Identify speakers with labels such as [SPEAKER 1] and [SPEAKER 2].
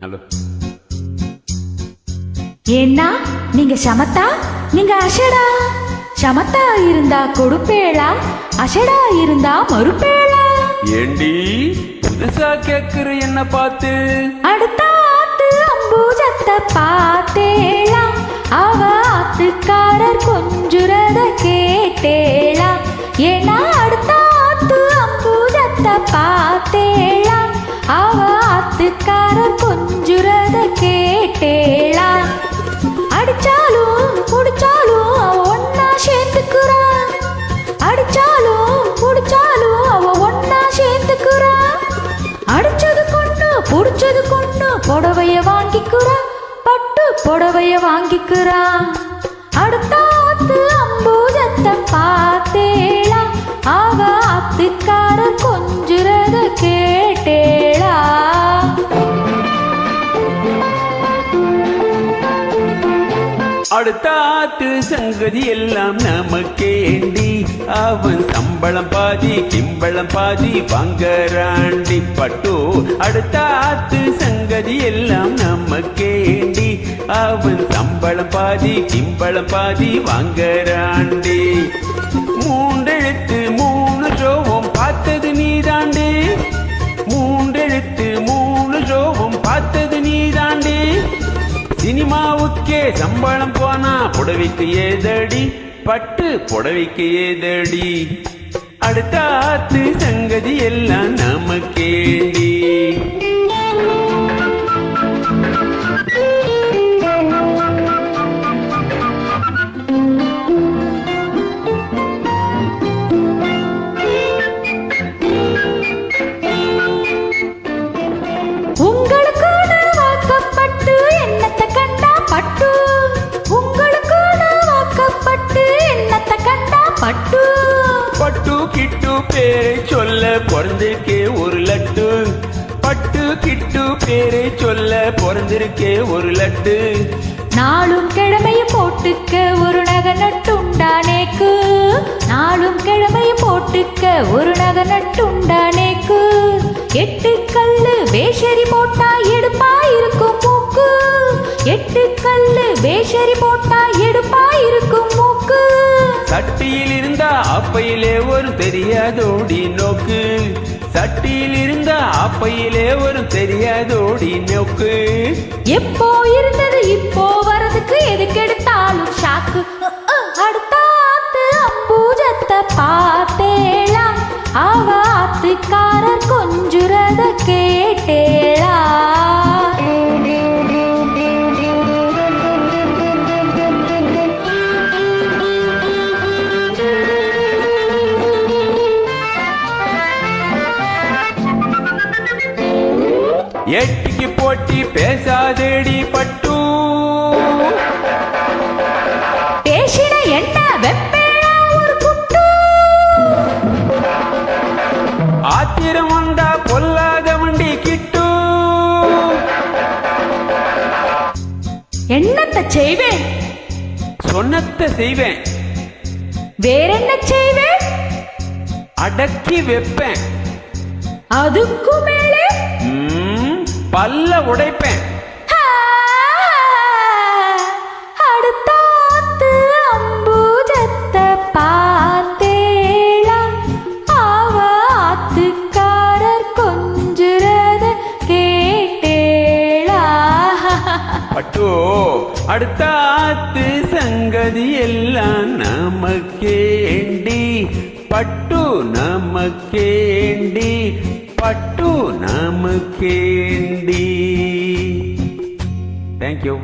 [SPEAKER 1] Hello.
[SPEAKER 2] ஏன்னா நீங்க சமத்தா, நீங்க அஷடா. சமத்தா இருந்தா கொடுப்பேளா, அஷடா இருந்தா மறுப்பேளா.
[SPEAKER 1] ஏண்டி புதுசா கேக்குற என்ன பார்த்து?
[SPEAKER 2] அடுத்த ஆத்து அம்பூஜத்தை பார்த்தேளா, அவ ஆத்துக்காரர் கொஞ்சுறத கேட்டேளா. ஏன்னா அடுத்த ஆத்து அம்பூஜத்தை பார்த்தேளா, அவ ஆத்துக்காரர் கொஞ்சுறத கேட்டேளா. அடிச்சாலும் குடிச்சாலும் அவ ஒன்னா சேர்ந்துக்குறா, அடிச்சாலும் குடிச்சாலும் அவ ஒன்னா சேர்ந்துக்குறா. அடிச்சது கொண்டு புடிச்சது கொண்டு புடவைய வாங்கிக்குறா, பட்டு புடவைய வாங்கிக்குறா. அடுத்த ஆத்து அம்பூஜத்தை பார்த்தேளா, அவ ஆத்துக்காரர் கொஞ்சுறத கேட்டேளா.
[SPEAKER 1] அடுத்த ஆத்து சங்கதி எல்லாம் நமக்கேண்டி, அவன் சம்பளம் பாதி கிம்பளம் பாதி வாங்கறாண்டி பட்டு. அடுத்த ஆத்து சங்கதி எல்லாம் நமக்கேண்டி, அவன் சம்பளம் பாதி கிம்பளம் பாதி வாங்கறாண்டி. மூன்றெழுத்து மூணு ரோவம் பார்த்தது நீதாண்டே, மூன்றெழுத்து மூணு ரோவம் பார்த்தது நீதாண்டே. சினிமாவுக்கே சம்பளம் போனா புடவைக்கு ஏதடி, பட்டு புடவைக்கு ஏதடி. அடுத்த ஆத்து சங்கதி எல்லாம் நமக்கேண்டி.
[SPEAKER 2] உங்களுக்கு வாக்கப்பட்டு என்னத்தை கண்டா பட்டு, உங்களுக்கு வாக்கப்பட்டு என்னத்தை கண்டா பட்டு.
[SPEAKER 1] பட்டு கிட்டு பேரை சொல்ல பிறந்திருக்கே ஒரு லட்டு, பட்டு கிட்டு பேரை சொல்ல பிறந்திருக்கே ஒரு லட்டு.
[SPEAKER 2] நாளும் கிழமைய போட்டுக்க ஒரு நகை நட்டுண்டானேக்கு, நாளும் கிழமைய போட்டுக்க ஒரு நகை நட்டுண்டானேக்கு. எட்டு கல்லு வேஷரி போட்டா எடுப்பா இருக்கும் மூக்கு, எட்டு கல்லு வேஷரி போட்டா எடுப்பா இருக்கும் மூக்கு.
[SPEAKER 1] சட்டியில் இருந்தா அப்பையிலே ஒரு தெரியாதோடி நோக்கு, சட்டியில் இருந்தா அப்பையிலே ஒரு தெரியாதோடி நோக்கு.
[SPEAKER 2] எப்போ இருந்தது இப்போ வரதுக்கு எதுக்கு எடுத்தாலும் ஷாக்கு. அடுத்த ஆத்து அம்பூஜத்தை பார்த்தேளா, அவ ஆத்துக்காரர் கொஞ்சுறத கேட்டேளா.
[SPEAKER 1] எட்டிக்கு போட்டி பேசாதேடி பட்டு,
[SPEAKER 2] பேசின என்ன வெப்பேளா ஒரு குட்டு.
[SPEAKER 1] ஆத்திரம் வந்தா பொல்லாத வண்டி கிட்டு.
[SPEAKER 2] என்னத்த செய்வேன்,
[SPEAKER 1] சொன்னத்தை செய்வேன்,
[SPEAKER 2] வேறென்ன செய்வேன்,
[SPEAKER 1] அடக்கி வைப்பேன்,
[SPEAKER 2] அதுக்கு மேலே
[SPEAKER 1] பல்ல உடைப்பேன்.
[SPEAKER 2] அடுத்த ஆத்து அம்பூஜத்தை பார்த்தேளா, அவ ஆத்துக்காரர் கொஞ்சுறத கேட்டேளா.
[SPEAKER 1] பட்டு அடுத்த ஆத்து சங்கதி எல்லாம் நமக்கேண்டி, பட்டு நமக்கேண்டி, பட்டு நமக்கேண்டி. தேங்க்யூ.